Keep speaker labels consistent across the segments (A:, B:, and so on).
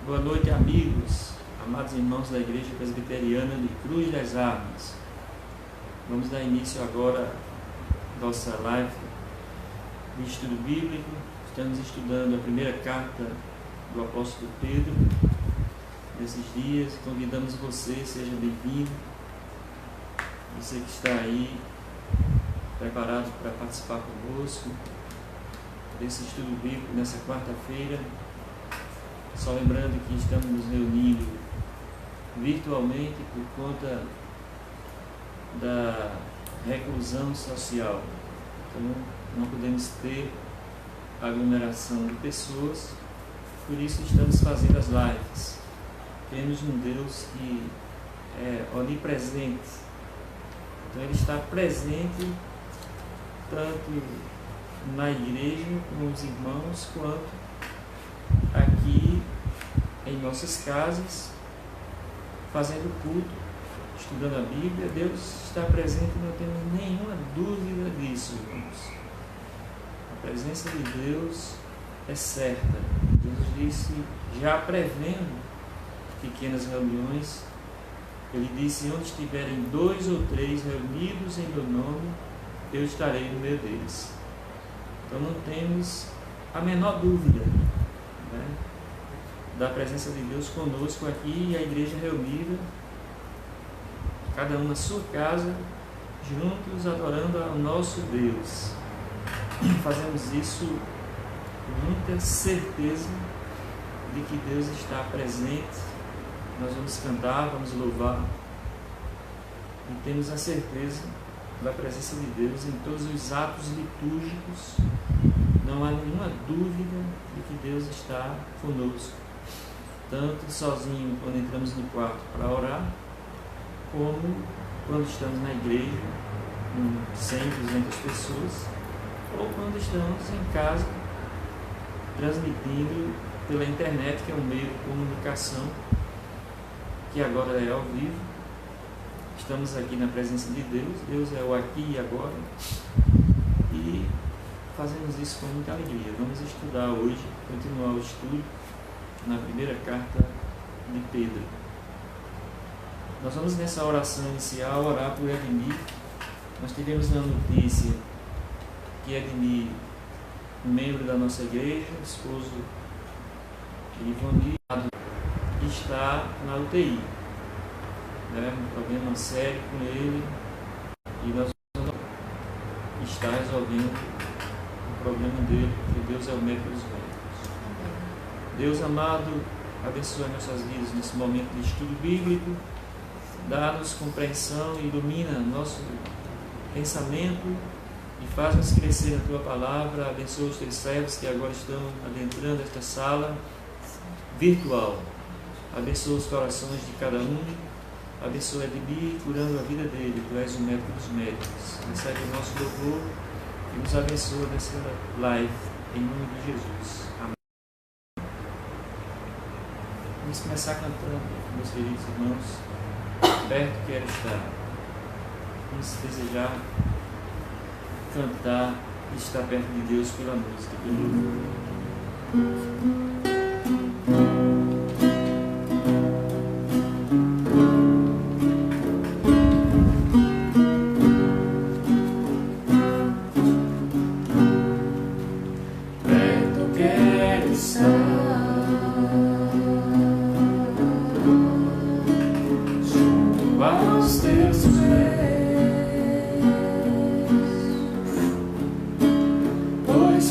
A: Boa noite, amigos, amados irmãos da Igreja Presbiteriana de Cruz das Armas. Vamos dar início agora à nossa live de estudo bíblico. Estamos estudando a primeira carta do apóstolo Pedro nesses dias. Convidamos você, seja bem-vindo. Você que está aí preparado para participar conosco desse estudo bíblico nessa quarta-feira. Só lembrando que estamos nos reunindo virtualmente por conta da reclusão social. Então, não podemos ter aglomeração de pessoas, por isso estamos fazendo as lives. Temos um Deus que é onipresente, então Ele está presente tanto na igreja com os irmãos, quanto aqui em nossas casas, fazendo culto, estudando a Bíblia. Deus está presente, não temos nenhuma dúvida disso, irmãos. A presença de Deus é certa. Deus disse, já prevendo pequenas reuniões, Ele disse, onde estiverem 2 ou 3 reunidos em meu nome, eu estarei no meio deles. Então não temos a menor dúvida, né, da presença de Deus conosco aqui, e a igreja reunida, cada um na sua casa, juntos adorando ao nosso Deus. Fazemos isso com muita certeza de que Deus está presente. Nós vamos cantar, vamos louvar, e temos a certeza da presença de Deus em todos os atos litúrgicos. Não há nenhuma dúvida de que Deus está conosco, tanto sozinho quando entramos no quarto para orar, como quando estamos na igreja com 100, 200 pessoas, ou quando estamos em casa transmitindo pela internet, que é um meio de comunicação que agora é ao vivo. Estamos aqui na presença de Deus. Deus é o aqui e agora, e fazemos isso com muita alegria. Vamos estudar hoje, continuar o estudo na primeira carta de Pedro. Nós vamos nessa oração inicial orar por Edmir. Nós tivemos a notícia que Edmir, um membro da nossa igreja, esposo de Ivone, está na UTI, né? Um problema sério com ele, e nós vamos estar resolvendo o problema dele, porque Deus é o médico dos médicos. Deus amado, abençoa nossas vidas nesse momento de estudo bíblico, dá-nos compreensão e ilumina nosso pensamento e faz-nos crescer na Tua Palavra. Abençoa os Teus servos que agora estão adentrando esta sala virtual. Abençoa os corações de cada um. Abençoa Edmir, curando a vida dele. Tu és o médico dos médicos. Recebe o nosso louvor e nos abençoa nessa live, em nome de Jesus. Amém. Vamos começar cantando, meus queridos irmãos. Perto quero estar. Vamos desejar cantar e estar perto de Deus pela música, pelo louvor.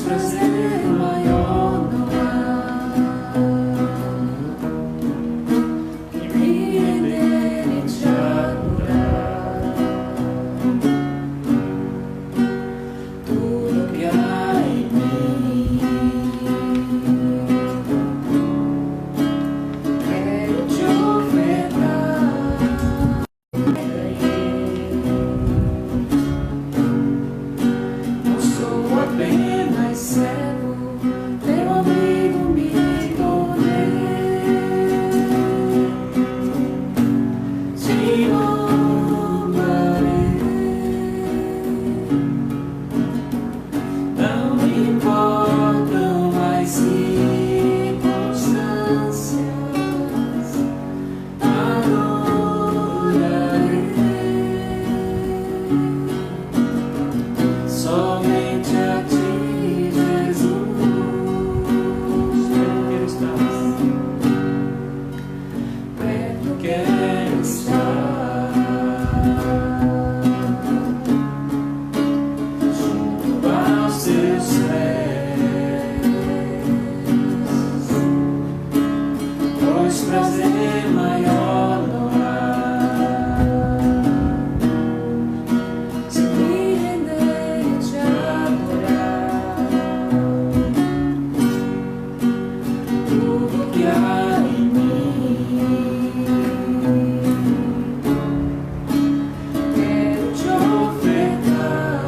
B: Prazer maior não há.
A: prazer maior não há. Se me render e te adorar, tudo que há em mim quero te ofertar,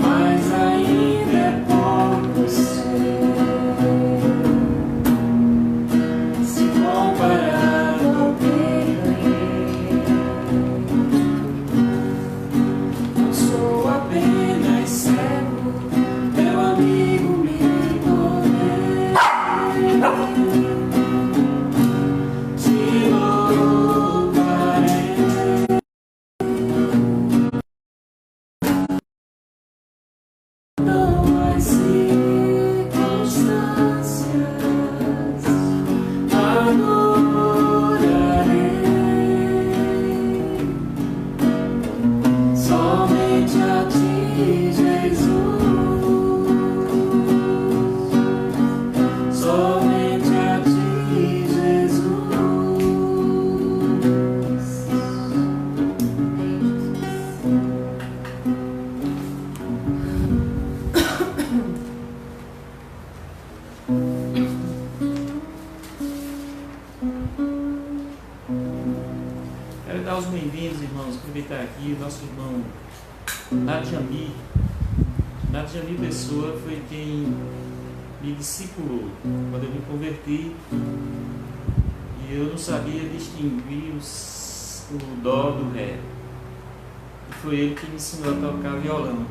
A: mas ainda é pouco ser, se comparado ao que ganhei. Não sou apenas cego, meu amigo, me tornei. Te louvarei. Não há circunstâncias, adorarei somente a ti, Jesus, somente a ti, Jesus. Quero dar os bem-vindos, irmãos, aproveitar aqui o nosso irmão Nadjami. Nadjami Pessoa foi quem me discipulou quando eu me converti e eu não sabia distinguir o dó do ré. E foi ele que me ensinou a tocar violão.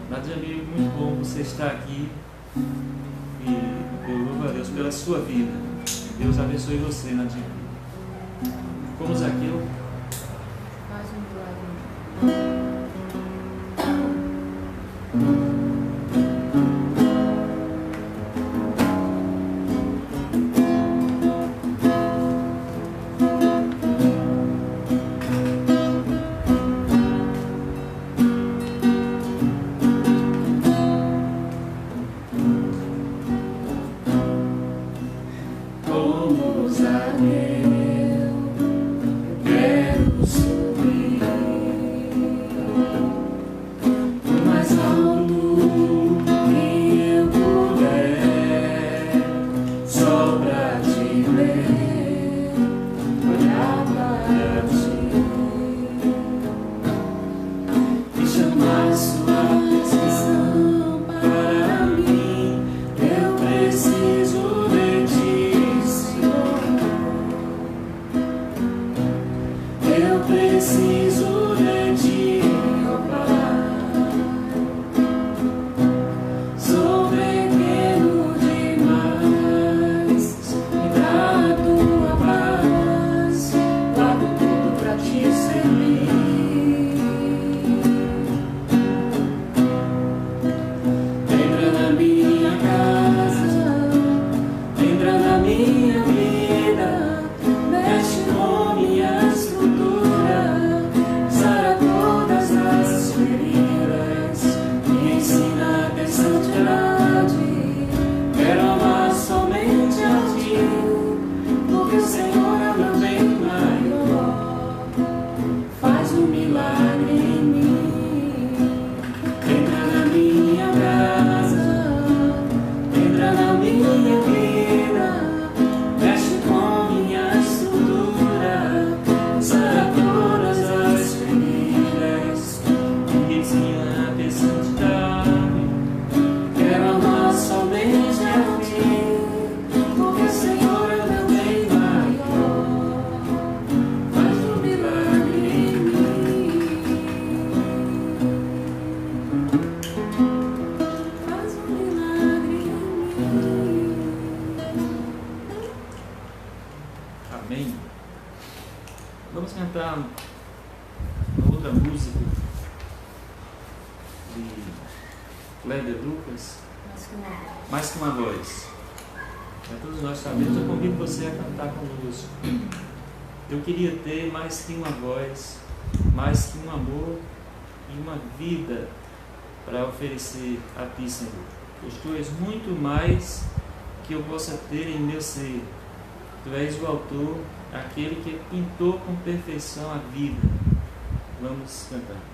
A: Nadjami, muito bom você estar aqui e eu louvo a Deus pela sua vida. Deus abençoe você, Nadjami. Como Zaqueu.
B: Faz um milagre.
A: Como Zaqueu, quero subir o mais alto que eu puder, só pra te ver, olhar para ti e chamar sua atenção para mim. Eu preciso de ti, Senhor. Eu preciso de ti, ó Pai. Sou pequeno demais, me dá a tua paz, guardo tudo pra te servir. Entra na minha casa, entra na minha vida, mexe com minha estrutura, sara todas as feridas, me ensina a ter santidade. Quero amar somente a ti, porque o Senhor é o meu bem maior. Faz um milagre em mim. Entra na minha casa, entra na minha vida, mexe com minha estrutura, sara todas as feridas, me ensina a ter santidade. Quero amar somente a ti, porque o Senhor é o meu bem maior. Faz um milagre em mim. Faz um milagre em mim. Amém. Vamos cantar uma outra música de Cléber Lucas,
B: Mas que uma
A: Mais Que Uma Voz. Já todos nós sabemos, eu convido você a cantar conosco. Eu queria ter mais que uma voz, mais que um amor e uma vida para oferecer a Ti, Senhor. pois tu és muito mais que eu possa ter em meu ser. Tu és o autor, aquele que pintou com perfeição a vida. Vamos cantar.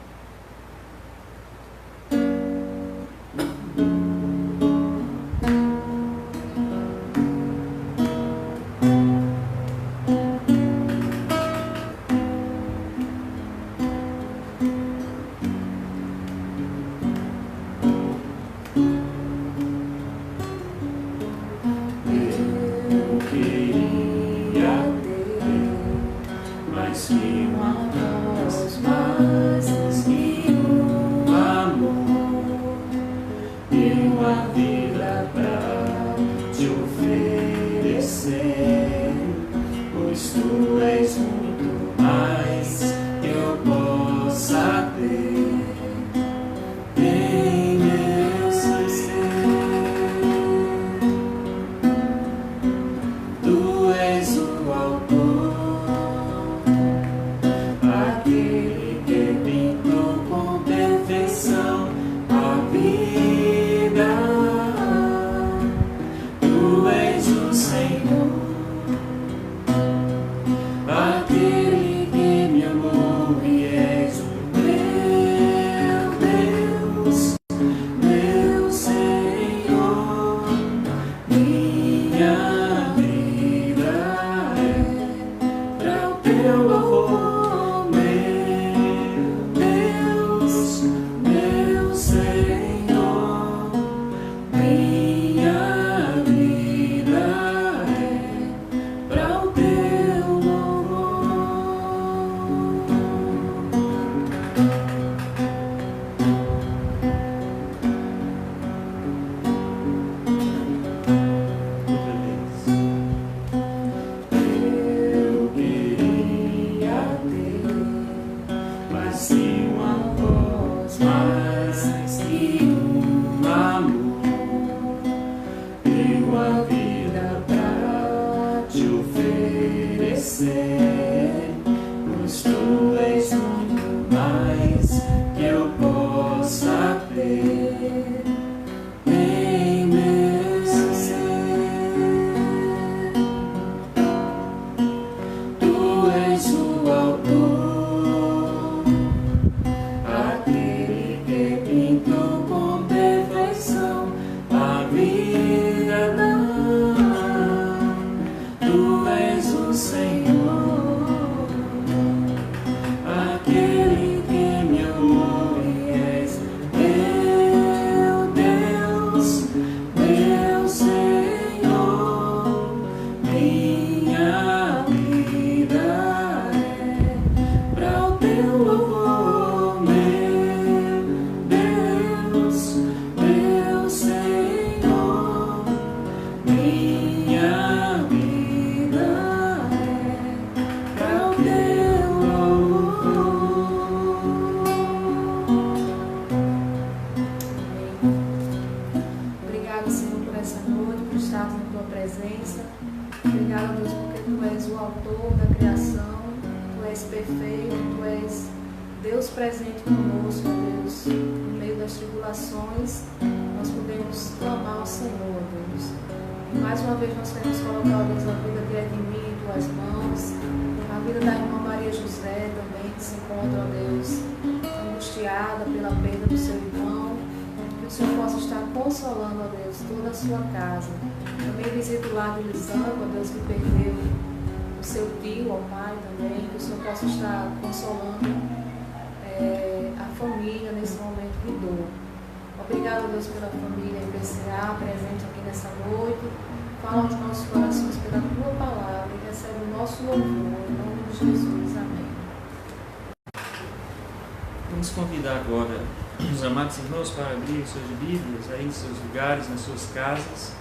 A: Vamos convidar agora os amados irmãos para abrir suas Bíblias aí em seus lugares, nas suas casas.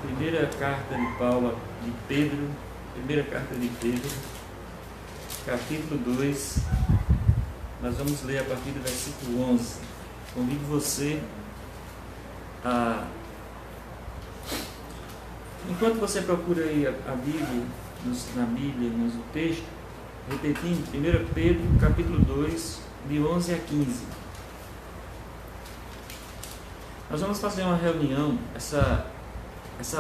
A: Primeira carta de Paulo, de Pedro, primeira carta de Pedro, capítulo 2. Nós vamos ler a partir do versículo 11. Convido você a... Enquanto você procura aí a Bíblia, na Bíblia, no texto, repetindo, 1 Pedro, capítulo 2, de 11 a 15. Nós vamos fazer uma reunião, essa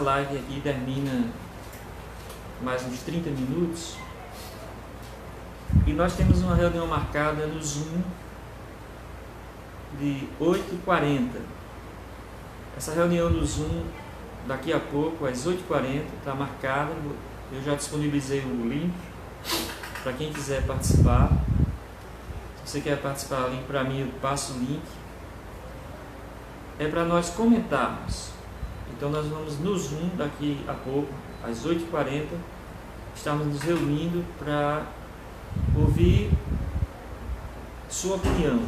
A: live aqui termina mais uns 30 minutos, e nós temos uma reunião marcada no Zoom de 8h40. Essa reunião no Zoom, daqui a pouco, às 8h40, está marcada. Eu já disponibilizei o link para quem quiser participar. Se você quer participar, link para mim, eu passo o link. É para nós comentarmos. Então nós vamos no Zoom daqui a pouco, às 8h40, estamos nos reunindo para ouvir sua opinião.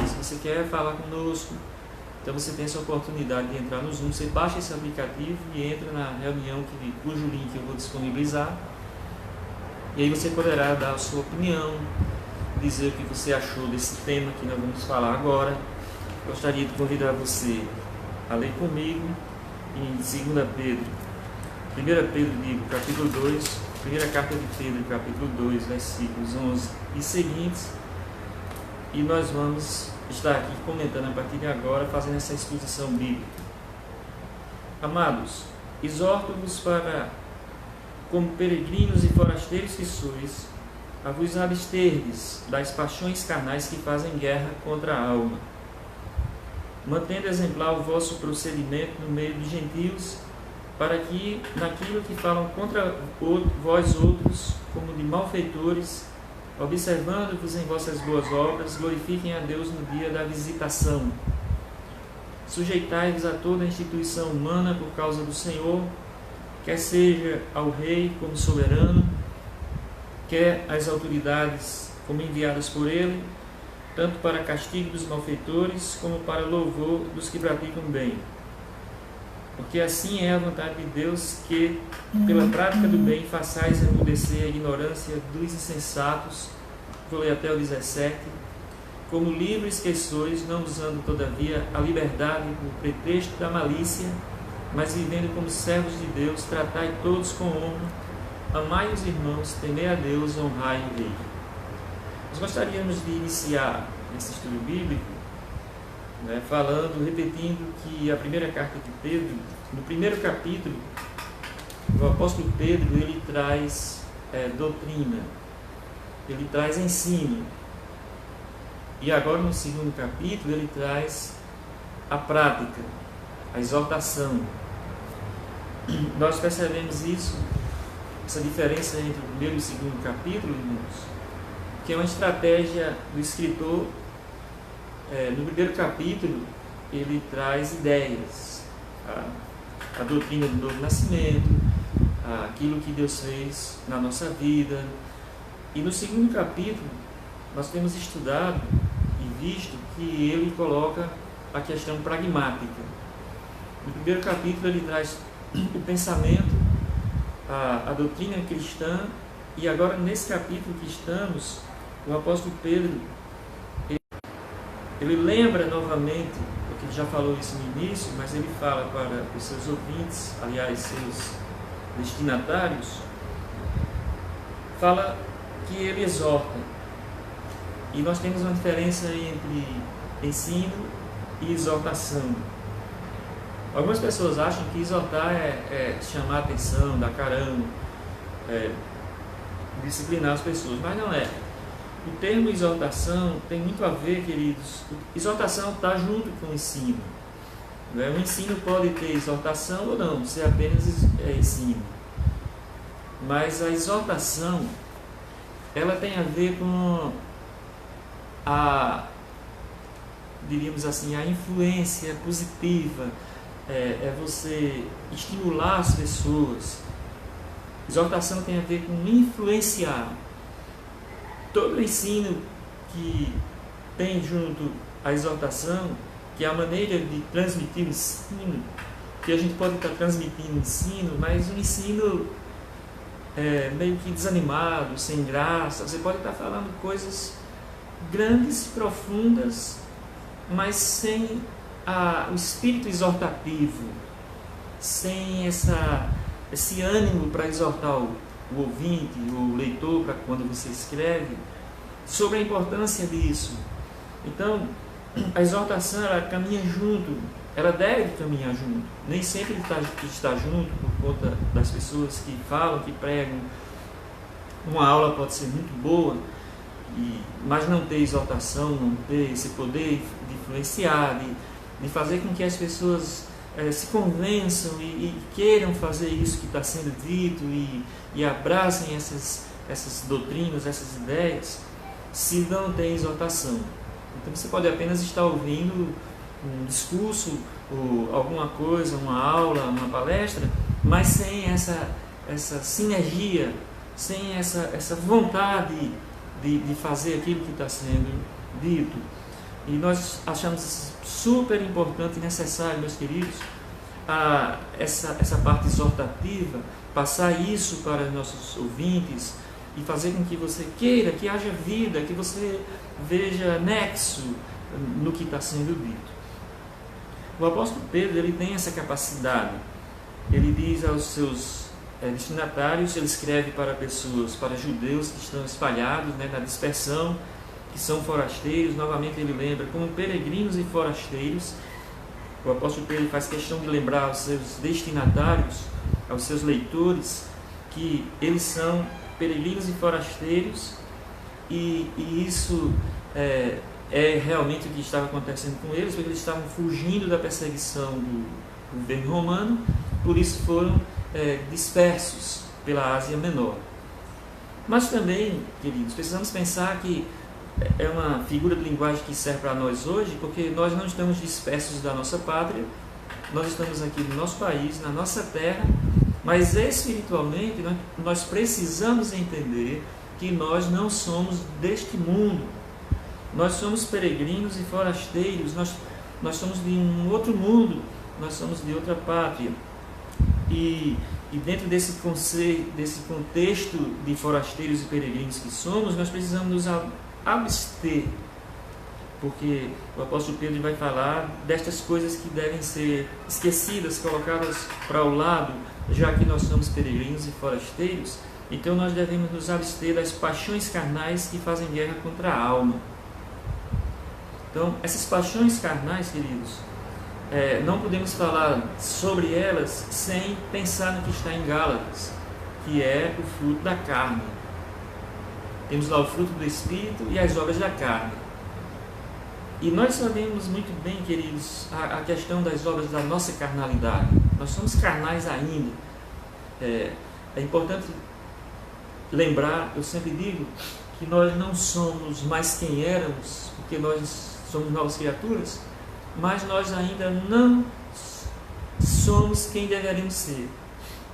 A: Se você quer falar conosco, então você tem essa oportunidade de entrar no Zoom. Você baixa esse aplicativo e entra na reunião cujo link eu vou disponibilizar. E aí você poderá dar a sua opinião, dizer o que você achou desse tema que nós vamos falar agora. Gostaria de convidar você a ler comigo em 2 Pedro, 1 Pedro, capítulo 2, primeira carta de Pedro, capítulo 2, versículos 11 e seguintes. E nós vamos estar aqui comentando a partir de agora, fazendo essa exposição bíblica. Amados, exorto-vos para, como peregrinos e forasteiros que sois, a vos absterdes das paixões carnais que fazem guerra contra a alma, mantendo exemplar o vosso procedimento no meio dos gentios, para que, naquilo que falam contra vós outros, como de malfeitores, observando-vos em vossas boas obras, glorifiquem a Deus no dia da visitação. Sujeitai-vos a toda a instituição humana por causa do Senhor, quer seja ao rei como soberano, quer às autoridades como enviadas por ele, tanto para castigo dos malfeitores, como para louvor dos que praticam bem. Porque assim é a vontade de Deus, que, pela prática do bem, façais emudecer a ignorância dos insensatos. Vou ler até o 17. Como livres que sois, não usando todavia a liberdade por pretexto da malícia, mas vivendo como servos de Deus, tratai todos com honra, amai os irmãos, temei a Deus, honrai o rei. Nós gostaríamos de iniciar esse estudo bíblico repetindo que a primeira carta de Pedro, no primeiro capítulo, o apóstolo Pedro, ele traz doutrina, ele traz ensino. E agora no segundo capítulo ele traz a prática, a exortação. Nós percebemos isso, essa diferença entre o primeiro e o segundo capítulo, irmãos, que é uma estratégia do escritor. No primeiro capítulo ele traz ideias, a doutrina do novo nascimento, aquilo que Deus fez na nossa vida. E no segundo capítulo nós temos estudado e visto que ele coloca a questão pragmática. No primeiro capítulo ele traz o pensamento, a doutrina cristã, e agora nesse capítulo que estamos, o apóstolo Pedro ele lembra novamente, porque ele já falou isso no início, mas ele fala para os seus ouvintes, aliás, seus destinatários, fala que ele exorta. E nós temos uma diferença entre ensino e exortação. Algumas pessoas acham que exortar é chamar a atenção, dar carão, disciplinar as pessoas, mas não é. O termo exortação tem muito a ver, queridos. Exortação está junto com o ensino. O ensino pode ter exortação ou não, ser apenas ensino. Mas a exortação, ela tem a ver com diríamos assim, a influência positiva, você estimular as pessoas. Exortação tem a ver com influenciar. Todo ensino que tem junto a exortação, que é a maneira de transmitir o ensino, que a gente pode estar transmitindo o ensino, mas um ensino meio que desanimado, sem graça. Você pode estar falando coisas grandes, profundas, mas sem o espírito exortativo, sem esse ânimo para exortar o ouvinte, o leitor, para quando você escreve, sobre a importância disso. Então, a exortação ela caminha junto ela deve caminhar junto. Nem sempre ele está junto por conta das pessoas que falam, que pregam. Uma aula pode ser muito boa, mas não ter exaltação, não ter esse poder de influenciar, de fazer com que as pessoas se convençam e queiram fazer isso que está sendo dito e abracem essas doutrinas, essas ideias, se não tem exaltação. Então você pode apenas estar ouvindo um discurso, ou alguma coisa, uma aula, uma palestra, mas sem essa sinergia, sem essa vontade de fazer aquilo que está sendo dito. E nós achamos super importante e necessário, meus queridos, essa parte exortativa, passar isso para os nossos ouvintes e fazer com que você queira, que haja vida, que você veja nexo no que está sendo dito. O apóstolo Pedro, ele tem essa capacidade. Ele diz aos seus destinatários, ele escreve para pessoas, para judeus que estão espalhados, na dispersão, que são forasteiros. Novamente ele lembra, como peregrinos e forasteiros. O apóstolo Pedro faz questão de lembrar aos seus destinatários, aos seus leitores, que eles são peregrinos e forasteiros, e isso é realmente o que estava acontecendo com eles, porque eles estavam fugindo da perseguição do governo romano, por isso foram dispersos pela Ásia Menor. Mas também, queridos, precisamos pensar que é uma figura de linguagem que serve para nós hoje, porque nós não estamos dispersos da nossa pátria, nós estamos aqui no nosso país, na nossa terra, mas espiritualmente nós precisamos entender que nós não somos deste mundo. Nós somos peregrinos e forasteiros, nós somos de um outro mundo, nós somos de outra pátria. E dentro desse conceito, desse contexto de forasteiros e peregrinos que somos, nós precisamos nos abster, porque o apóstolo Pedro vai falar destas coisas que devem ser esquecidas, colocadas para o lado, já que nós somos peregrinos e forasteiros. Então nós devemos nos abster das paixões carnais que fazem guerra contra a alma. Então, essas paixões carnais, queridos, não podemos falar sobre elas sem pensar no que está em Gálatas, que é o fruto da carne. Temos lá o fruto do Espírito e as obras da carne. E nós sabemos muito bem, queridos, a questão das obras da nossa carnalidade. Nós somos carnais ainda. É importante lembrar, eu sempre digo, que nós não somos mais quem éramos, porque nós somos novas criaturas, mas nós ainda não somos quem deveríamos ser.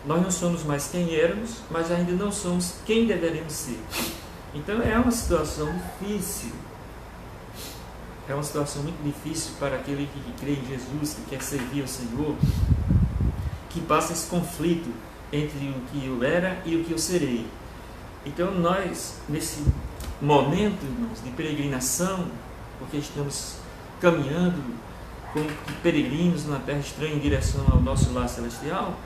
A: Nós não somos mais quem éramos, mas ainda não somos quem deveríamos ser. Então é uma situação difícil. É uma situação muito difícil para aquele que crê em Jesus, que quer servir ao Senhor, que passa esse conflito entre o que eu era e o que eu serei. Então nós, nesse momento, irmãos, de peregrinação, porque estamos caminhando como peregrinos numa terra estranha em direção ao nosso lar celestial,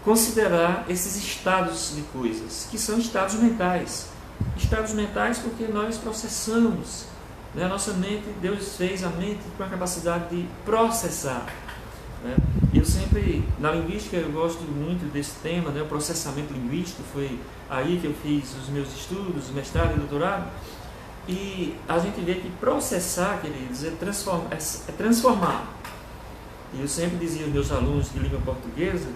A: considerar esses estados de coisas, que são estados mentais. Estados mentais porque nós processamos. A nossa mente, Deus fez a mente com a capacidade de processar. Eu sempre, na linguística, eu gosto muito desse tema, o processamento linguístico. Foi aí que eu fiz os meus estudos, mestrado e doutorado. E a gente vê que processar, queridos, é transformar. E eu sempre dizia aos meus alunos de língua portuguesa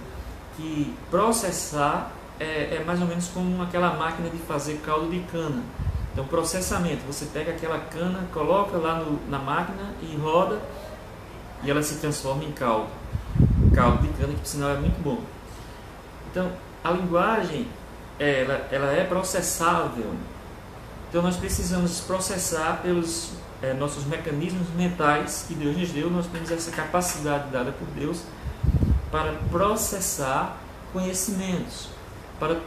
A: que processar é mais ou menos como aquela máquina de fazer caldo de cana. Então, processamento, você pega aquela cana, coloca lá na máquina e roda, e ela se transforma em caldo. Caldo de cana, que por sinal é muito bom. Então, a linguagem, ela é processável. Então, nós precisamos processar pelos nossos mecanismos mentais que Deus nos deu. Nós temos essa capacidade dada por Deus para processar conhecimentos, para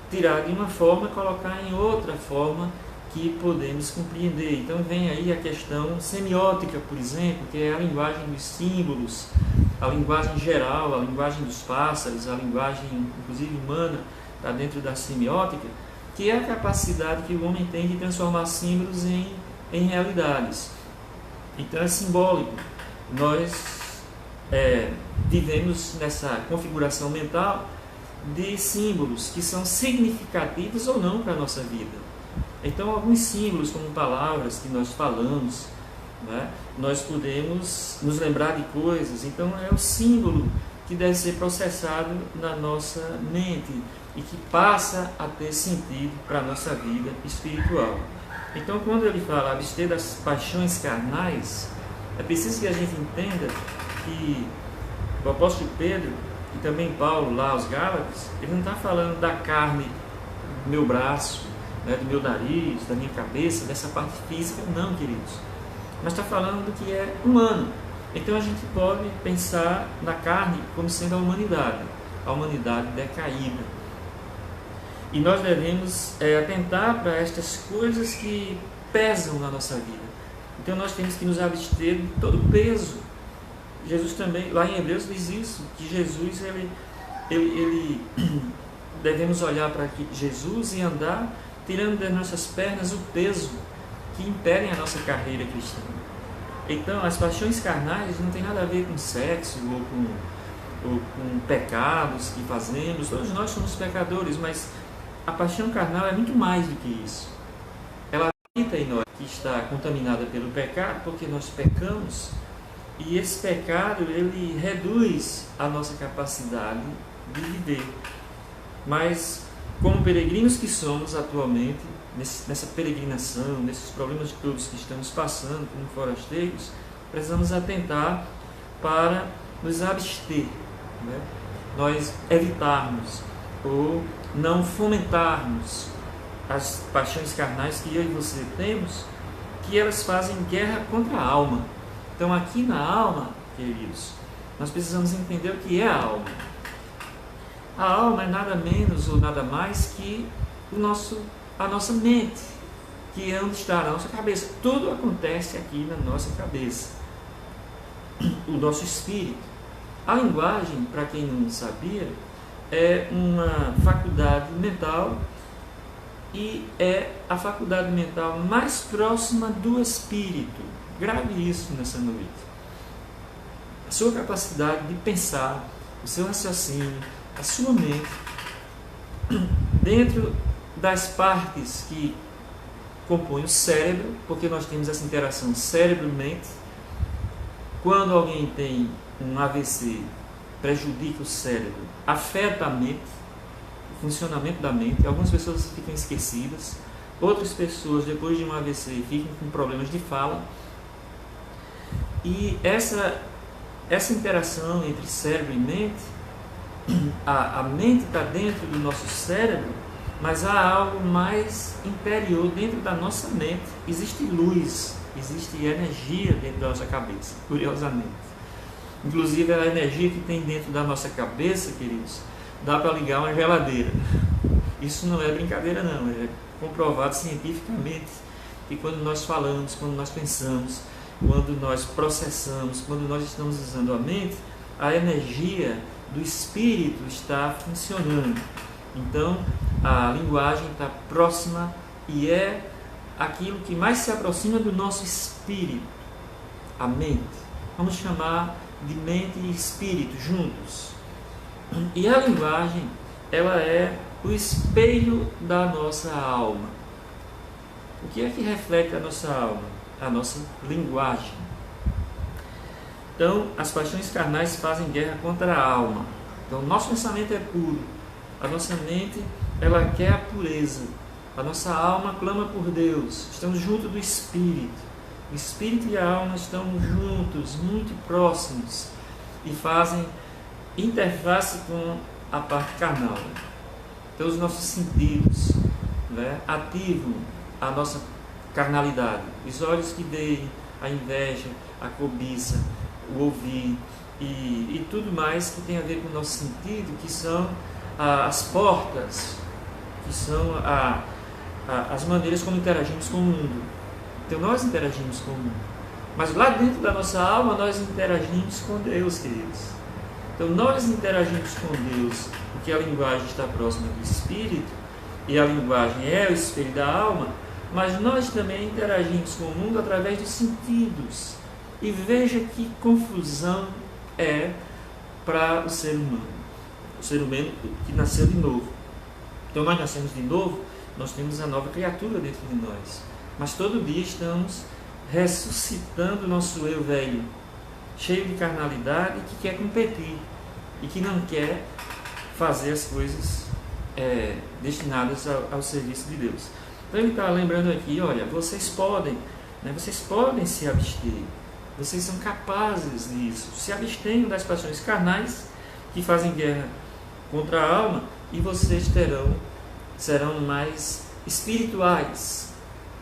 A: tirar de uma forma e colocar em outra forma que podemos compreender. Então vem aí a questão semiótica, por exemplo, que é a linguagem dos símbolos, a linguagem geral, a linguagem dos pássaros, a linguagem inclusive humana, está dentro da semiótica, que é a capacidade que o homem tem de transformar símbolos em realidades. Então é simbólico. Nós vivemos nessa configuração mental de símbolos que são significativos ou não para a nossa vida. Então, alguns símbolos, como palavras que nós falamos, né, nós podemos nos lembrar de coisas. Então, é o símbolo que deve ser processado na nossa mente e que passa a ter sentido para a nossa vida espiritual. Então, quando ele fala abster das paixões carnais, é preciso que a gente entenda que o apóstolo Pedro e também Paulo, lá aos Gálatas, ele não está falando da carne do meu braço, né, do meu nariz, da minha cabeça, dessa parte física, não, queridos. Mas está falando do que é humano. Então a gente pode pensar na carne como sendo a humanidade decaída. E nós devemos atentar para estas coisas que pesam na nossa vida. Então nós temos que nos abster de todo peso. Jesus também, lá em Hebreus diz isso, que Jesus, ele devemos olhar para Jesus e andar tirando das nossas pernas o peso que impedem a nossa carreira cristã. Então, as paixões carnais não tem nada a ver com sexo ou com pecados que fazemos. Todos nós somos pecadores, mas a paixão carnal é muito mais do que isso. Ela habita em nós, que está contaminada pelo pecado, porque nós pecamos. E esse pecado, ele reduz a nossa capacidade de viver. Mas, como peregrinos que somos atualmente, nessa peregrinação, nesses problemas todos que estamos passando como forasteiros, precisamos atentar para nos abster, né? Nós evitarmos ou não fomentarmos as paixões carnais que eu e você temos, que elas fazem guerra contra a alma. Então, aqui na alma, queridos, nós precisamos entender o que é a alma. A alma é nada menos ou nada mais que a nossa mente, que é onde está a nossa cabeça. Tudo acontece aqui na nossa cabeça. O nosso espírito. A linguagem, para quem não sabia, é uma faculdade mental e é a faculdade mental mais próxima do espírito. Grave isso nessa noite. A sua capacidade de pensar, o seu raciocínio, a sua mente, dentro das partes que compõem o cérebro, porque nós temos essa interação cérebro-mente. Quando alguém tem um AVC, prejudica o cérebro, afeta a mente, o funcionamento da mente. Algumas pessoas ficam esquecidas, outras pessoas, depois de um AVC, ficam com problemas de fala. E essa interação entre cérebro e mente, a mente está dentro do nosso cérebro, mas há algo mais interior dentro da nossa mente. Existe luz, existe energia dentro da nossa cabeça, curiosamente. Inclusive a energia que tem dentro da nossa cabeça, queridos, dá para ligar uma geladeira. Isso não é brincadeira não, é comprovado cientificamente que quando nós falamos, quando nós pensamos, quando nós processamos, quando nós estamos usando a mente, a energia do espírito está funcionando. Então, a linguagem está próxima e é aquilo que mais se aproxima do nosso espírito, a mente. Vamos chamar de mente e espírito juntos. E a linguagem, ela é o espelho da nossa alma. O que é que reflete a nossa alma? A nossa linguagem. Então, as paixões carnais fazem guerra contra a alma. Então, nosso pensamento é puro. A nossa mente, ela quer a pureza. A nossa alma clama por Deus. Estamos juntos do Espírito. O Espírito e a alma estão juntos, muito próximos. E fazem interface com a parte carnal. Então, os nossos sentidos, né, ativam a nossa carnalidade. Os olhos que veem, a inveja, a cobiça, o ouvir e tudo mais que tem a ver com o nosso sentido, que são as portas, que são as maneiras como interagimos com o mundo. Então nós interagimos com o mundo, mas lá dentro da nossa alma nós interagimos com Deus, queridos. Então nós interagimos com Deus, porque a linguagem está próxima do Espírito e a linguagem é o espelho da alma, mas nós também interagimos com o mundo através dos sentidos. E veja que confusão é para o ser humano que nasceu de novo. Então nós nascemos de novo, nós temos a nova criatura dentro de nós, mas todo dia estamos ressuscitando o nosso eu velho, cheio de carnalidade, que quer competir e que não quer fazer as coisas destinadas ao serviço de Deus. Então ele está lembrando aqui, olha, vocês podem se abster, vocês são capazes disso, se abstenham das paixões carnais que fazem guerra contra a alma, e vocês serão mais espirituais.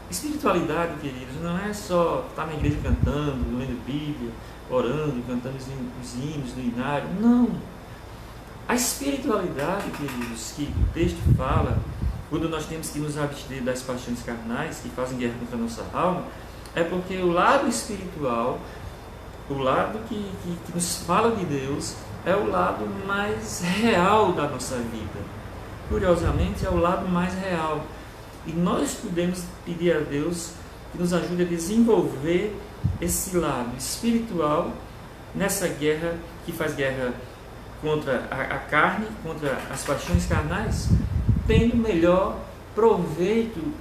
A: Espiritualidade, queridos, não é só estar na igreja cantando, lendo Bíblia, orando, cantando os hinos do inário. Não. A espiritualidade, queridos, que o texto fala, quando nós temos que nos abster das paixões carnais que fazem guerra contra a nossa alma, é porque o lado espiritual, o lado que nos fala de Deus, é o lado mais real da nossa vida. Curiosamente, é o lado mais real. E nós podemos pedir a Deus que nos ajude a desenvolver esse lado espiritual nessa guerra, que faz guerra contra a carne, contra as paixões carnais, tendo melhor proveito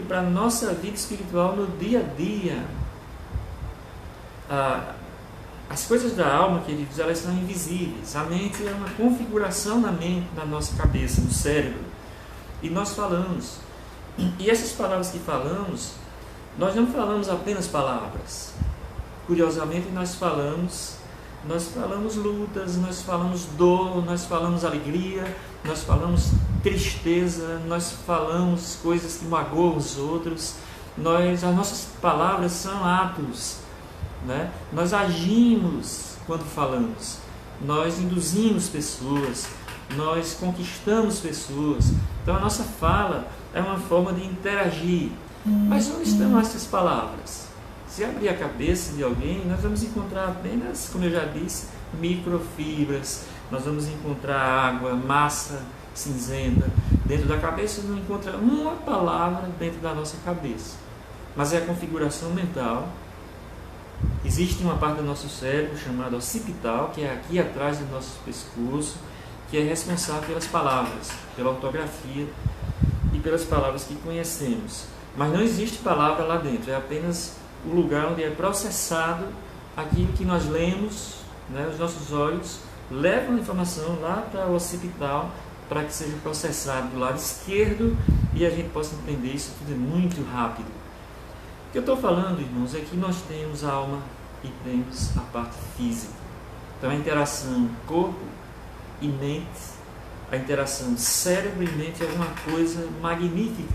A: para a nossa vida espiritual no dia a dia. As coisas da alma, queridos, elas são invisíveis. A mente é uma configuração na mente, na nossa cabeça, no cérebro. E nós falamos. E essas palavras que falamos, nós não falamos apenas palavras. Curiosamente, nós falamos lutas, nós falamos dor, nós falamos alegria, nós falamos tristeza, nós falamos coisas que magoam os outros. As nossas palavras são atos. Né? Nós agimos quando falamos, nós induzimos pessoas, nós conquistamos pessoas. Então a nossa fala é uma forma de interagir. Mas onde estão essas palavras? Se abrir a cabeça de alguém, nós vamos encontrar apenas, como eu já disse, microfibras, nós vamos encontrar água, massa cinzenta. Dentro da cabeça não encontra uma palavra dentro da nossa cabeça, mas é a configuração mental. Existe uma parte do nosso cérebro chamada occipital, que é aqui atrás do nosso pescoço, que é responsável pelas palavras, pela ortografia e pelas palavras que conhecemos. Mas não existe palavra lá dentro, é apenas o lugar onde é processado aquilo que nós lemos, né? Os nossos olhos levam a informação lá para o occipital, para que seja processado do lado esquerdo e a gente possa entender isso tudo muito rápido. O que eu estou falando, irmãos, é que nós temos a alma e temos a parte física. Então a interação corpo e mente, a interação cérebro e mente é alguma coisa magnífica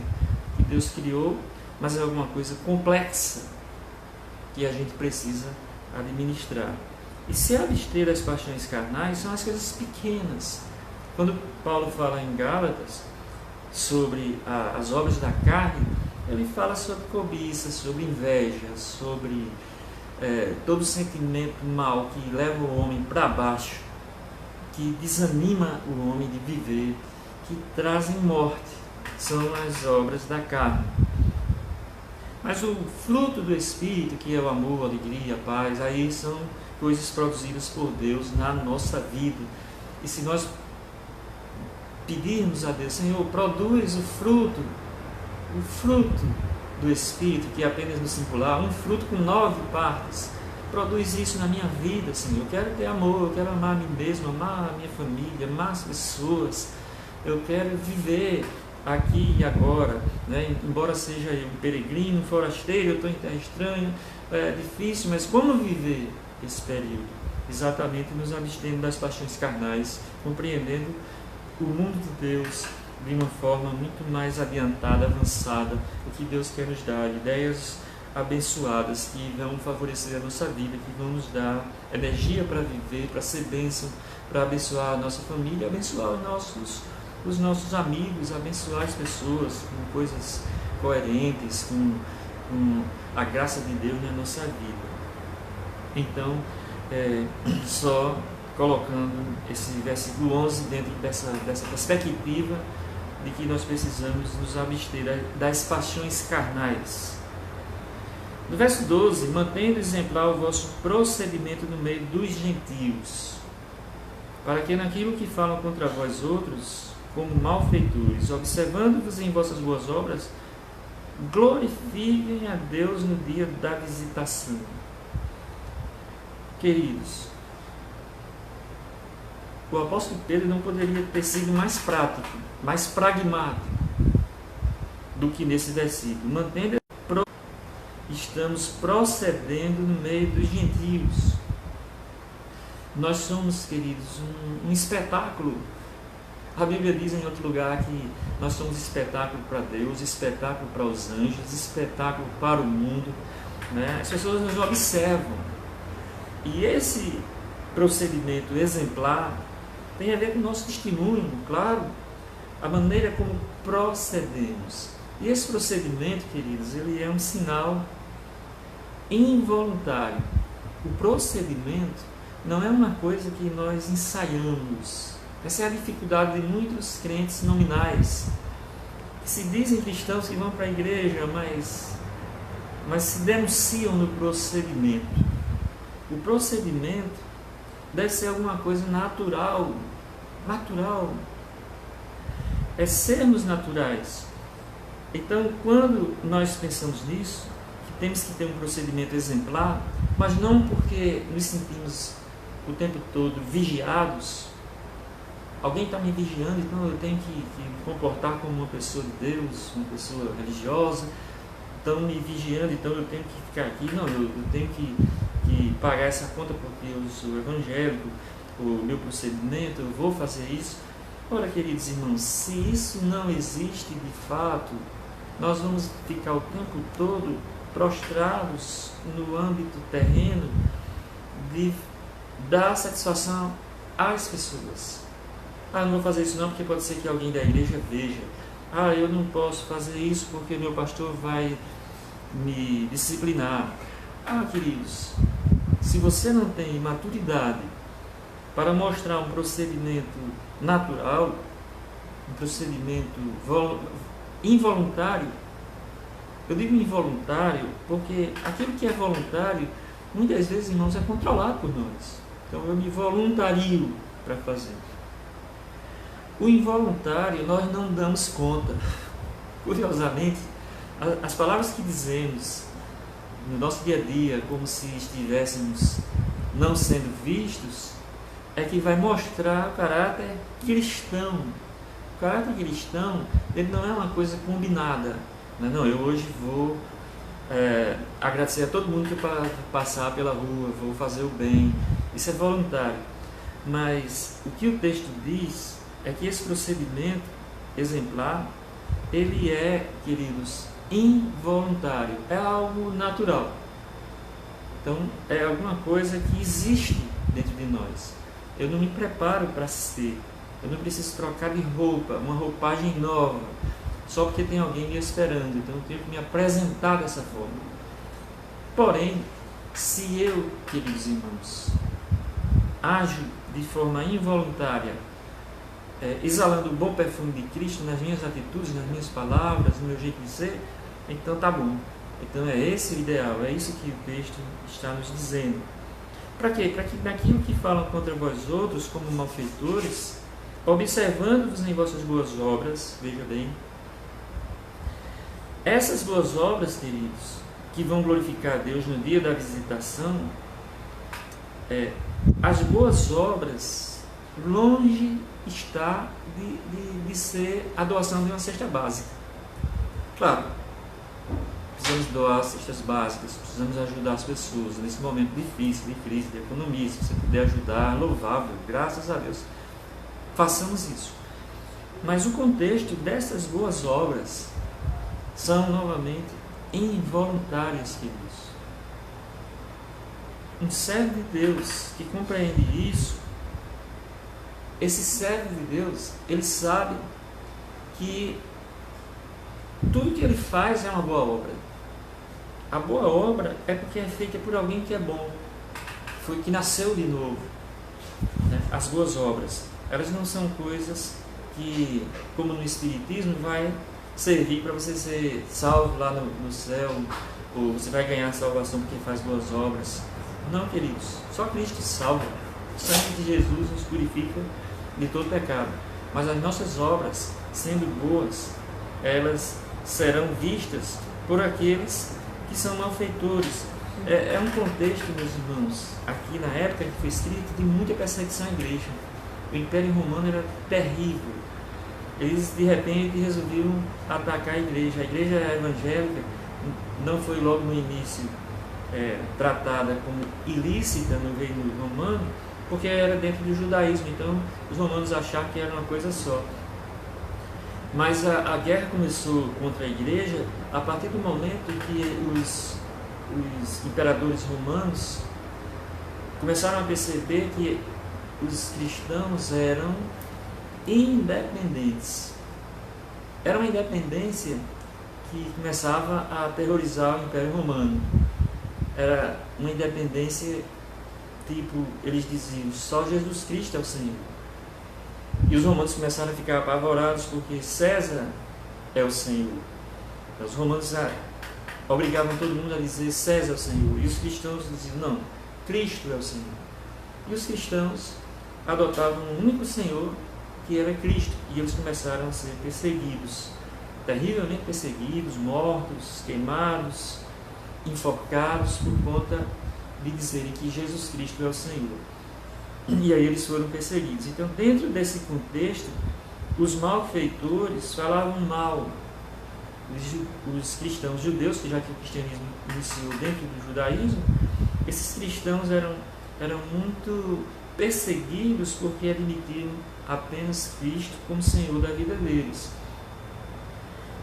A: que Deus criou, mas é alguma coisa complexa que a gente precisa administrar. E se abster das paixões carnais são as coisas pequenas. Quando Paulo fala em Gálatas sobre as obras da carne, ele fala sobre cobiça, sobre inveja, sobre todo sentimento mal que leva o homem para baixo, que desanima o homem de viver, que trazem morte, são as obras da carne. Mas o fruto do Espírito, que é o amor, a alegria, a paz, aí são coisas produzidas por Deus na nossa vida. E se nós pedirmos a Deus, Senhor, produz o fruto do Espírito, que é apenas no singular, um fruto com 9 partes, produz isso na minha vida, Senhor. Eu quero ter amor, eu quero amar a mim mesmo, amar a minha família, amar as pessoas, eu quero viver aqui e agora, né? Embora seja eu um peregrino, um forasteiro, eu estou em terra estranha, é difícil, mas como viver esse período? Exatamente nos abstendo das paixões carnais, compreendendo o mundo de Deus de uma forma muito mais adiantada, avançada, o que Deus quer nos dar, ideias abençoadas que vão favorecer a nossa vida, que vão nos dar energia para viver, para ser bênção, para abençoar a nossa família, abençoar os nossos amigos, abençoar as pessoas com coisas coerentes, com a graça de Deus na nossa vida. Então, só colocando esse versículo 11 dentro dessa perspectiva de que nós precisamos nos abster das paixões carnais. No verso 12, mantendo exemplar o vosso procedimento no meio dos gentios, para que naquilo que falam contra vós outros, como malfeitores, observando-vos em vossas boas obras, glorifiquem a Deus no dia da visitação. Queridos, o apóstolo Pedro não poderia ter sido mais prático, mais pragmático do que nesse versículo. Mantendo, estamos procedendo no meio dos gentios. Nós somos, queridos, um espetáculo. A Bíblia diz em outro lugar que nós somos espetáculo para Deus, espetáculo para os anjos, espetáculo para o mundo, né? As pessoas nos observam. E esse procedimento exemplar tem a ver com o nosso testemunho, claro, a maneira como procedemos. E esse procedimento, queridos, ele é um sinal involuntário. O procedimento não é uma coisa que nós ensaiamos. Essa é a dificuldade de muitos crentes nominais, que se dizem cristãos que vão para a igreja, mas se denunciam no procedimento. O procedimento deve ser alguma coisa natural. É sermos naturais. Então, quando nós pensamos nisso, que temos que ter um procedimento exemplar, mas não porque nos sentimos o tempo todo vigiados. Alguém está me vigiando, então eu tenho que me comportar como uma pessoa de Deus, uma pessoa religiosa. Estão me vigiando, então eu tenho que ficar aqui. Não, eu tenho que pagar essa conta porque eu sou evangélico, o meu procedimento, eu vou fazer isso. Ora, queridos irmãos, se isso não existe de fato, nós vamos ficar o tempo todo prostrados no âmbito terreno de dar satisfação às pessoas. Ah, não vou fazer isso não porque pode ser que alguém da igreja veja. Ah, eu não posso fazer isso porque meu pastor vai me disciplinar. Ah, queridos, se você não tem maturidade para mostrar um procedimento natural, um procedimento involuntário, eu digo involuntário porque aquilo que é voluntário, muitas vezes, irmãos, é controlado por nós. Então eu me voluntario para fazer. O involuntário nós não damos conta. Curiosamente, as palavras que dizemos no nosso dia a dia, como se estivéssemos não sendo vistos, é que vai mostrar o caráter cristão. O caráter cristão, ele não é uma coisa combinada. Não, eu hoje vou agradecer a todo mundo que passar pela rua, vou fazer o bem. Isso é voluntário. Mas o que o texto diz é que esse procedimento exemplar, ele é, queridos, involuntário, é algo natural. Então, é alguma coisa que existe dentro de nós. Eu não me preparo para assistir, eu não preciso trocar de roupa, uma roupagem nova, só porque tem alguém me esperando, então eu tenho que me apresentar dessa forma. Porém, se eu, queridos irmãos, ajo de forma involuntária, exalando o bom perfume de Cristo nas minhas atitudes, nas minhas palavras, no meu jeito de ser, então tá bom. Então é esse o ideal, é isso que o texto está nos dizendo. Para quê? Para que naquilo que falam contra vós outros como malfeitores, observando-vos em vossas boas obras, veja bem, essas boas obras, queridos, que vão glorificar a Deus no dia da visitação, as boas obras, longe está de ser a doação de uma cesta básica. Claro, precisamos doar cestas básicas, precisamos ajudar as pessoas nesse momento difícil, de crise, de economia. Se você puder ajudar, louvável, graças a Deus. Façamos isso. Mas o contexto dessas boas obras são novamente involuntárias, queridos. Um servo de Deus que compreende isso, esse servo de Deus, ele sabe que tudo que ele faz é uma boa obra. A boa obra é porque é feita por alguém que é bom, foi que nasceu de novo. As boas obras, elas não são coisas que, como no Espiritismo, vai servir para você ser salvo lá no céu, ou você vai ganhar salvação porque faz boas obras. Não, queridos, só Cristo salva. O sangue de Jesus nos purifica de todo pecado. Mas as nossas obras, sendo boas, elas serão vistas por aqueles que são malfeitores. É um contexto, meus irmãos, aqui na época que foi escrito, de muita perseguição à igreja. O Império Romano era terrível. Eles, de repente, resolveram atacar a igreja. A igreja evangélica não foi logo no início tratada como ilícita no reino romano, porque era dentro do judaísmo. Então, os romanos acharam que era uma coisa só. Mas a guerra começou contra a igreja a partir do momento que os imperadores romanos começaram a perceber que os cristãos eram independentes. Era uma independência que começava a aterrorizar o Império Romano. Era uma independência tipo, eles diziam, só Jesus Cristo é o Senhor. E os romanos começaram a ficar apavorados porque César é o Senhor. Então, os romanos obrigavam todo mundo a dizer César é o Senhor. E os cristãos diziam, não, Cristo é o Senhor. E os cristãos adotavam um único Senhor, que era Cristo. E eles começaram a ser perseguidos, terrivelmente perseguidos, mortos, queimados, enforcados por conta de dizerem que Jesus Cristo é o Senhor. E aí eles foram perseguidos. Então, dentro desse contexto, os malfeitores falavam mal. Os cristãos judeus, que já que o cristianismo iniciou dentro do judaísmo, esses cristãos eram muito perseguidos porque admitiram apenas Cristo como Senhor da vida deles.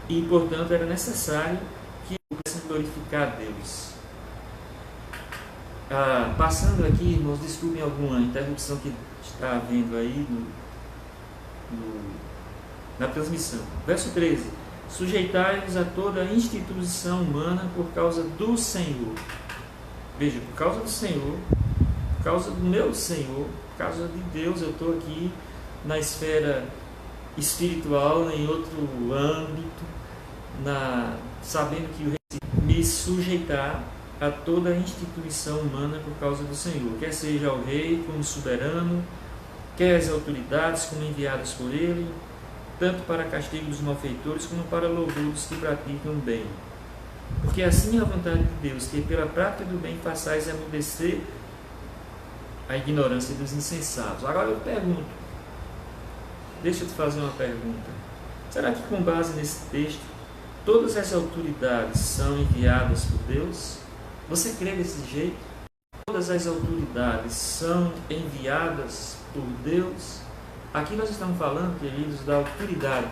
A: E, portanto, era necessário que pudessem glorificar a Deus. Passando aqui, irmãos, desculpem alguma interrupção que está havendo aí na transmissão. Verso 13. Sujeitai-vos a toda a instituição humana por causa do Senhor. Veja, por causa do Senhor, por causa do meu Senhor, por causa de Deus, eu estou aqui na esfera espiritual, em outro âmbito, sabendo que eu recebi me sujeitar a toda a instituição humana por causa do Senhor, quer seja ao rei como soberano, quer as autoridades como enviadas por ele, tanto para castigo dos malfeitores como para louvor dos que praticam o bem. Porque assim é a vontade de Deus, que pela prática do bem façais emudecer a ignorância dos insensatos. Agora eu pergunto, deixa eu te fazer uma pergunta. Será que com base nesse texto, todas as autoridades são enviadas por Deus? Você crê desse jeito? Todas as autoridades são enviadas por Deus? Aqui nós estamos falando, queridos, da autoridade.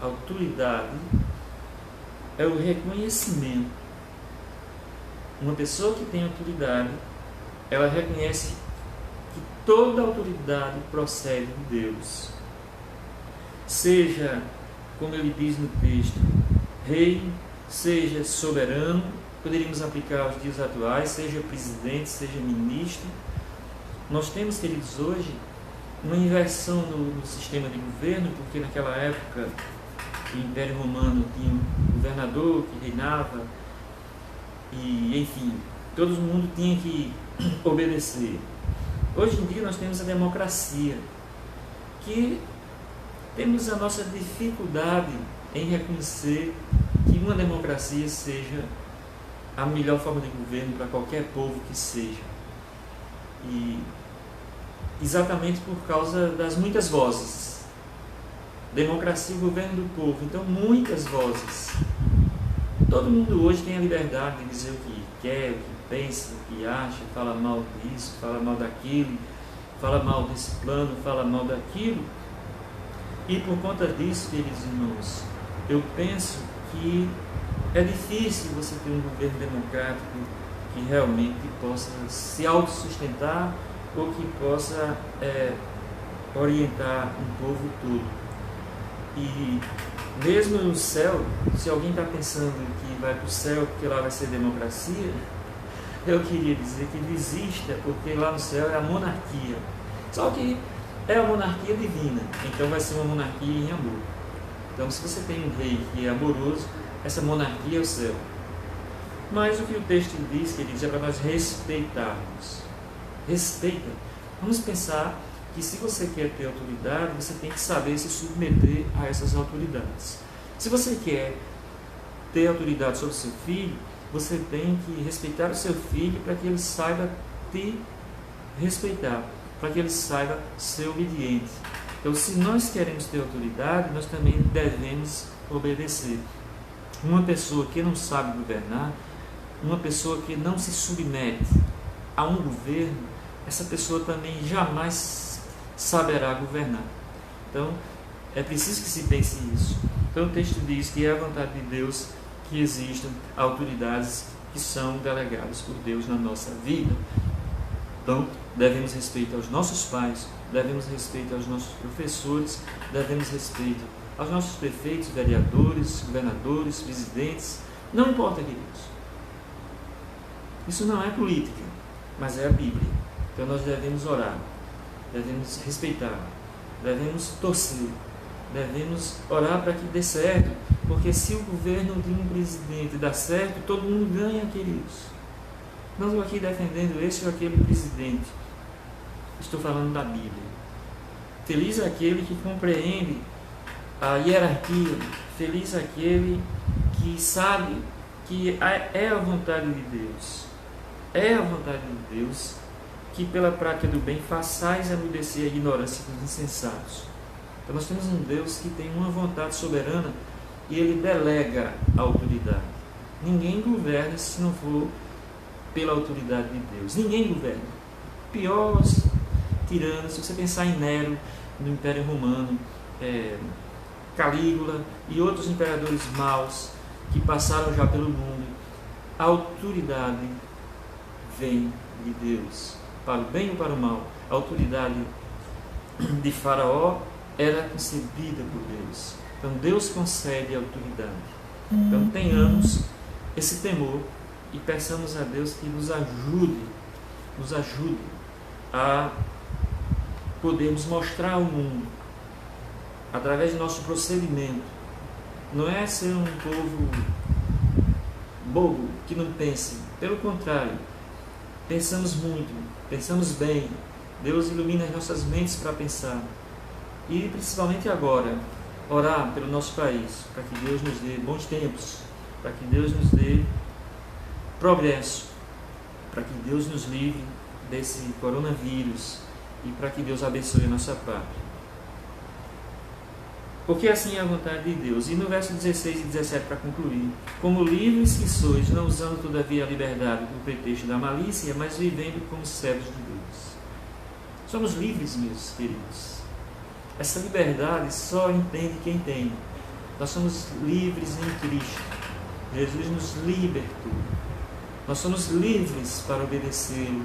A: A autoridade é o reconhecimento. Uma pessoa que tem autoridade, ela reconhece que toda autoridade procede de Deus. Seja, como ele diz no texto, rei, seja soberano, poderíamos aplicar aos dias atuais, seja presidente, seja ministro. Nós temos, queridos, hoje uma inversão no sistema de governo, porque naquela época o Império Romano tinha um governador que reinava e, enfim, todo mundo tinha que obedecer. Hoje em dia nós temos a democracia, que temos a nossa dificuldade em reconhecer que uma democracia seja a melhor forma de governo para qualquer povo que seja. E exatamente por causa das muitas vozes. Democracia é o governo do povo, então muitas vozes. Todo mundo hoje tem a liberdade de dizer o que quer, o que pensa, o que acha, fala mal disso, fala mal daquilo, fala mal desse plano, fala mal daquilo. E por conta disso, queridos irmãos, eu penso que é difícil você ter um governo democrático que realmente possa se autossustentar ou que possa orientar um povo todo. E mesmo no céu, se alguém está pensando que vai para o céu porque lá vai ser democracia, eu queria dizer que desista, porque lá no céu é a monarquia. Só que é a monarquia divina, então vai ser uma monarquia em amor. Então, se você tem um rei que é amoroso, essa monarquia é o céu. Mas o que o texto diz, queridos, é para nós respeitarmos. Respeita. Vamos pensar que se você quer ter autoridade, você tem que saber se submeter a essas autoridades. Se você quer ter autoridade sobre o seu filho, você tem que respeitar o seu filho para que ele saiba te respeitar, para que ele saiba ser obediente. Então, se nós queremos ter autoridade, nós também devemos obedecer. Uma pessoa que não sabe governar, uma pessoa que não se submete a um governo, essa pessoa também jamais saberá governar. Então, é preciso que se pense isso. Então, o texto diz que é a vontade de Deus que existam autoridades que são delegadas por Deus na nossa vida. Então, devemos respeito aos nossos pais, devemos respeito aos nossos professores, devemos respeito aos nossos prefeitos, vereadores, governadores, presidentes, não importa, queridos. Isso não é política, mas é a Bíblia. Então nós devemos orar, devemos respeitar, devemos torcer, devemos orar para que dê certo, porque se o governo de um presidente dá certo, todo mundo ganha, queridos. Não estou aqui defendendo esse ou aquele presidente, estou falando da Bíblia. Feliz é aquele que compreende a hierarquia, feliz é aquele que sabe que é a vontade de Deus. É a vontade de Deus que pela prática do bem façais emudecer a ignorância dos insensatos. Então nós temos um Deus que tem uma vontade soberana e Ele delega a autoridade. Ninguém governa se não for pela autoridade de Deus. Ninguém governa. Pior tirano, se você pensar em Nero, no Império Romano, Calígula e outros imperadores maus que passaram já pelo mundo, a autoridade vem de Deus, para o bem ou para o mal. A autoridade de Faraó era concedida por Deus. Então Deus concede a autoridade. Então tenhamos esse temor e peçamos a Deus que nos ajude a podermos mostrar ao mundo, através do nosso procedimento. Não é ser um povo bobo que não pense, pelo contrário, pensamos muito, pensamos bem. Deus ilumina as nossas mentes para pensar. E principalmente agora, orar pelo nosso país, para que Deus nos dê bons tempos, para que Deus nos dê progresso, para que Deus nos livre desse coronavírus e para que Deus abençoe a nossa pátria. Porque assim é a vontade de Deus. E no verso 16 e 17, para concluir: como livres que sois, não usando todavia a liberdade por pretexto da malícia, mas vivendo como servos de Deus. Somos livres, meus queridos. Essa liberdade só entende quem tem. Nós somos livres em Cristo. Jesus nos libertou. Nós somos livres para obedecê-lo.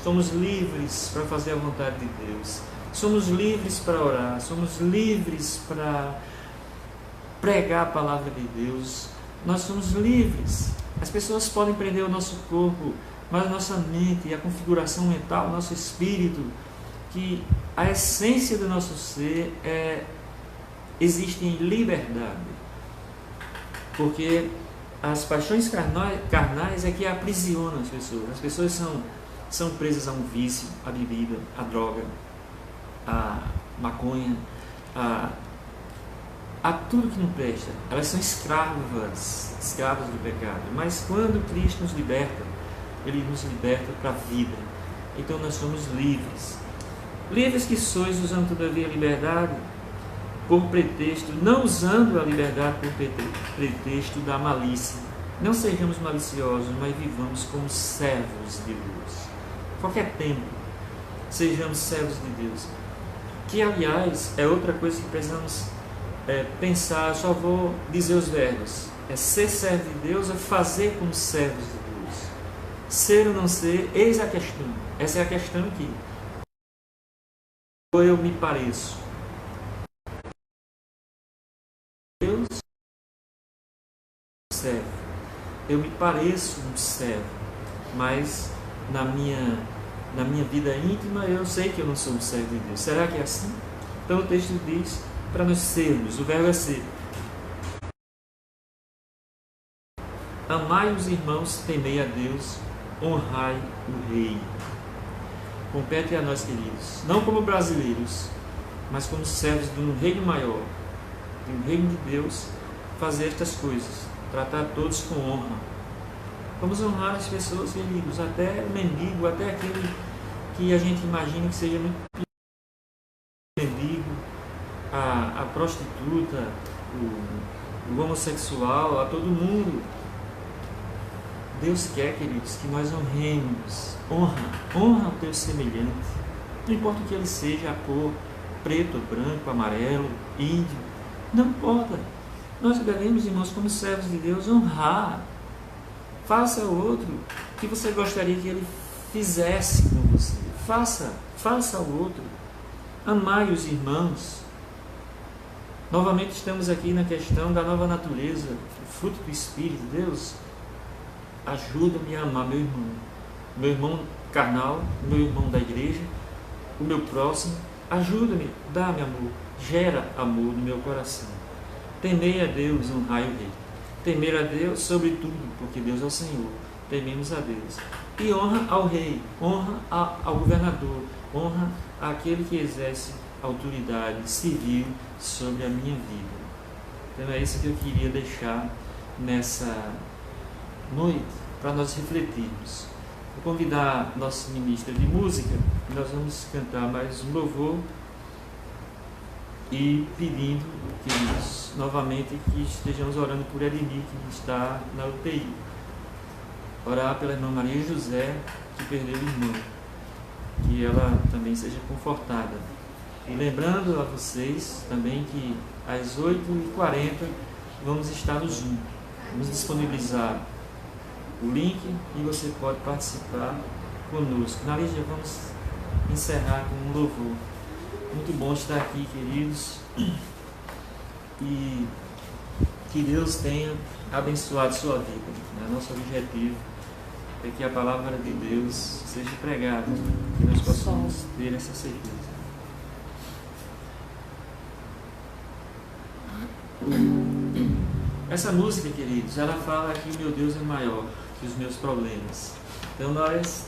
A: Somos livres para fazer a vontade de Deus. Somos livres para orar. Somos livres para pregar a palavra de Deus. Nós somos livres. As pessoas podem prender o nosso corpo, mas a nossa mente, a configuração mental, o nosso espírito, que a essência do nosso ser existe em liberdade. Porque as paixões carnais é que aprisionam as pessoas. As pessoas são presas a um vício, a bebida, a droga, a maconha, a tudo que não presta. Elas são escravas do pecado. Mas quando Cristo nos liberta, Ele nos liberta para a vida. Então nós somos livres. Livres que sois, usando todavia a liberdade por pretexto, não usando a liberdade por pretexto da malícia. Não sejamos maliciosos, mas vivamos como servos de Deus. Qualquer tempo, sejamos servos de Deus. Que, aliás, é outra coisa que precisamos pensar. Eu só vou dizer os verbos. É ser servo de Deus ou fazer como servos de Deus. Ser ou não ser, eis a questão. Essa é a questão aqui. Ou eu me pareço Deus, servo. Eu me pareço um servo, mas na minha vida íntima eu sei que eu não sou um servo de Deus. Será que é assim? Então o texto diz para nós sermos, o verbo é ser. Amai os irmãos, temei a Deus, honrai o Rei. Compete a nós, queridos, não como brasileiros, mas como servos de um reino maior, de um reino de Deus, fazer estas coisas, tratar todos com honra. Vamos honrar as pessoas, queridos, até o mendigo, até aquele que a gente imagina que seja muito mendigo, a prostituta, o homossexual, a todo mundo. Deus quer, queridos, que nós honremos. Honra o teu semelhante. Não importa o que ele seja, a cor, preto, branco, amarelo, índio, não importa. Nós devemos, irmãos, como servos de Deus, honrar. Faça ao outro o que você gostaria que ele fizesse com você. Faça ao outro. Amai os irmãos. Novamente estamos aqui na questão da nova natureza, o fruto do Espírito. Deus, ajuda-me a amar meu irmão carnal, meu irmão da igreja, o meu próximo. Ajuda-me, dá-me amor, gera amor no meu coração. Temei a Deus, honrai o Rei. Temer a Deus sobre tudo, porque Deus é o Senhor. Tememos a Deus. E honra ao Rei, honra ao governador, honra àquele que exerce autoridade civil sobre a minha vida. Então é isso que eu queria deixar nessa noite, para nós refletirmos. Vou convidar nosso ministro de música, e nós vamos cantar mais um louvor e pedindo, queridos, novamente que estejamos orando por Edni, que está na UTI. Orar pela irmã Maria José, que perdeu o irmão, que ela também seja confortada. E lembrando a vocês também que às 8h40 vamos estar no Zoom. Vamos disponibilizar o link e você pode participar conosco. Na Lígia, vamos encerrar com um louvor. Muito bom estar aqui, queridos, e que Deus tenha abençoado sua vida. Nosso objetivo é que a palavra de Deus seja pregada, que nós possamos ter essa certeza. Essa música, queridos, ela fala que o meu Deus é maior que os meus problemas. Então nós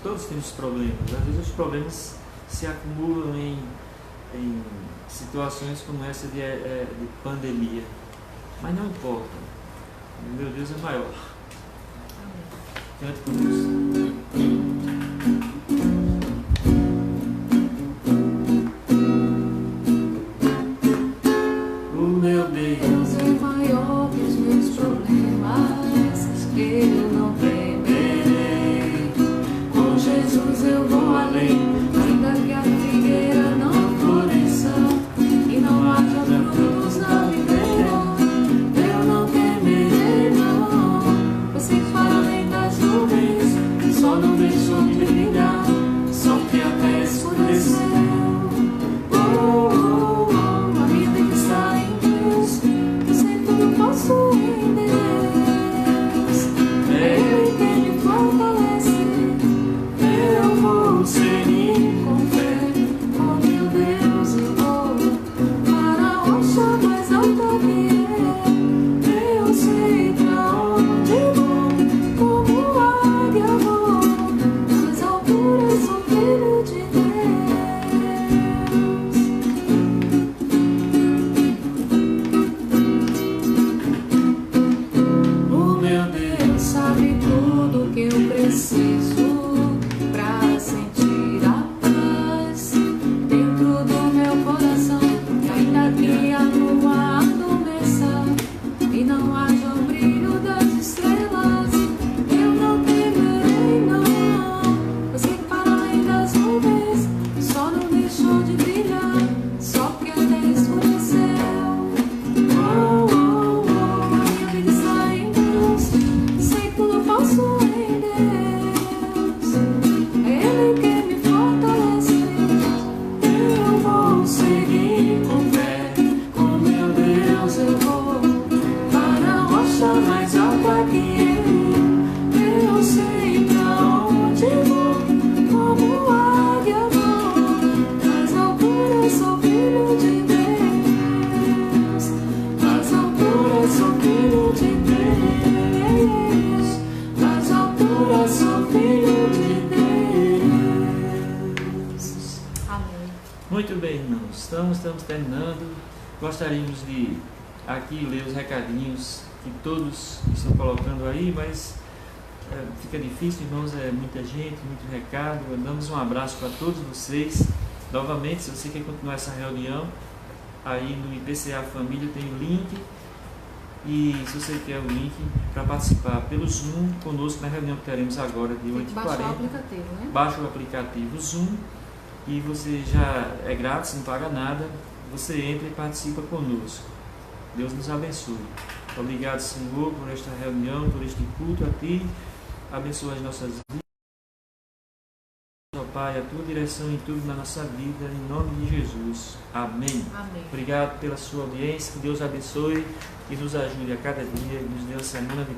A: todos temos problemas. Às vezes os problemas se acumulam em situações como essa de pandemia. Mas não importa. O meu Deus é maior. Cante conosco. O meu Deus
B: é maior que os meus problemas. Eu não temerei. Com Jesus eu vou além. Ainda que a figueira não floresça e não haja frutos na videira, eu não temerei, não. Você que para além das nuvens, só não deixou de brilhar, só que até escureceu. A minha vida está em Deus, eu sei tudo posso em Deus. Ele que me fortalece, eu vou seguir.
A: Muito bem, irmãos. Estamos terminando. Gostaríamos de aqui ler os recadinhos que todos estão colocando aí, mas fica difícil, irmãos, é muita gente, muito recado. Damos um abraço para todos vocês. Novamente, se você quer continuar essa reunião, aí no IPCA Família tem o link. E se você quer o link para participar pelo Zoom conosco na reunião que teremos agora de 8h40.
B: Baixa o aplicativo, né?
A: Baixa o aplicativo Zoom e você já é grátis, não paga nada. Você entra e participa conosco. Deus nos abençoe. Obrigado, Senhor, por esta reunião, por este culto a Ti. Abençoa as nossas vidas. Ó Pai, a Tua direção em tudo na nossa vida, em nome de Jesus. Amém.
B: Amém.
A: Obrigado pela sua audiência. Que Deus abençoe e nos ajude a cada dia e nos dê uma semana de